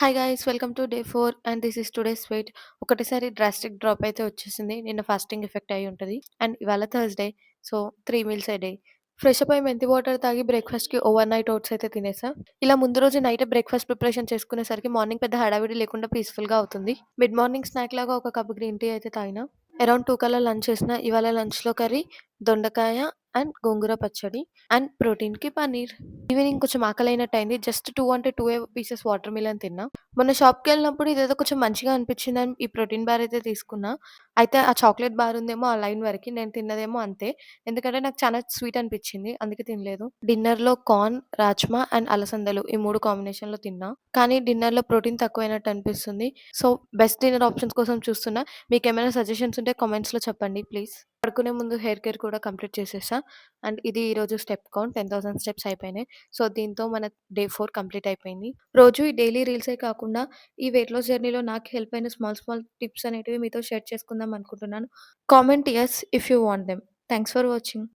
Hi guys welcome to day 4 and this is today's weight. ఒకటేసారి drastic drop అయితే వచ్చేసింది. నిన్న ఫాస్టింగ్ ఎఫెక్ట్ అయ్యి ఉంటది. అండ్ ఇవాళ Thursday. So 3 meals a day. Fresh up అయ్యి మెంతి వాటర్ తాగి బ్రేక్‌ఫాస్ట్‌కి ఓవర్ నైట్ ఓట్స్ అయితే తినేసా. ఇలా ముందు రోజు నైటే బ్రేక్‌ఫాస్ట్ ప్రిపరేషన్ చేసుకునేసరికి మార్నింగ్ పెద్ద హడావిడి లేకుండా పీస్‌ఫుల్‌గా అవుతుంది. మిడ్ మార్నింగ్ స్నాక్ లాగా ఒక కప్ గ్రీన్ టీ అయితే తాగినా. అరౌండ్ 2 కల్లా లంచ్ చేసిన. ఇవాళ లంచ్‌లో కర్రీ దొండకాయ అండ్ గోంగూర పచ్చడి అండ్ ప్రోటీన్‌కి పన్నీర్. ఈవినింగ్ కొంచెం ఆకలైనట్టయింది. జస్ట్ 2 అంటే 2 పీసెస్ వాటర్ మిలన్ తిన్నా. మొన్న షాప్‌కెళ్ళినప్పుడు ఇదేదో కొంచెం మంచిగా అనిపించిందని ఈ ప్రోటీన్ బార్ అయితే తీసుకున్నా. అయితే ఆ చాక్లేట్ బార్ ఉందేమో ఆ లైన్ వరకి. నేను తిన్నదేమో అంతే. ఎందుకంటే నాకు చాలా స్వీట్ అనిపించింది. అందుకే తినలేదు. డిన్నర్‌లో కార్న్, రాజ్మా అండ్ అలసందలు ఈ 3 కాంబినేషన్‌లో తిన్నా. కానీ డిన్నర్‌లో ప్రోటీన్ తక్కువైనట్టు అనిపిస్తుంది. సో, బెస్ట్ డిన్నర్ ఆప్షన్స్ కోసం చూస్తున్నా. మీకేమైనా సజెషన్స్ ఉంటే కామెంట్స్‌లో చెప్పండి ప్లీజ్. పడుకునే ముందు హెయిర్ కేర్ కూడా కంప్లీట్ చేసేసా. అండ్ ఇది ఈరోజు స్టెప్ కౌంట్ 10,000 స్టెప్స్ అయిపోయినాయి. సో, దీంతో మన డే 4 కంప్లీట్ అయిపోయింది. రోజు ఈ డైలీ రీల్సే కాకుండా ఈ వెయిట్ లాస్ జర్నీలో నాకు హెల్ప్ అయిన స్మాల్ టిప్స్ అనేటివి మీతో షేర్ చేసుకుందాం అనుకుంటున్నాను. Comment yes if you want them. Thanks for watching.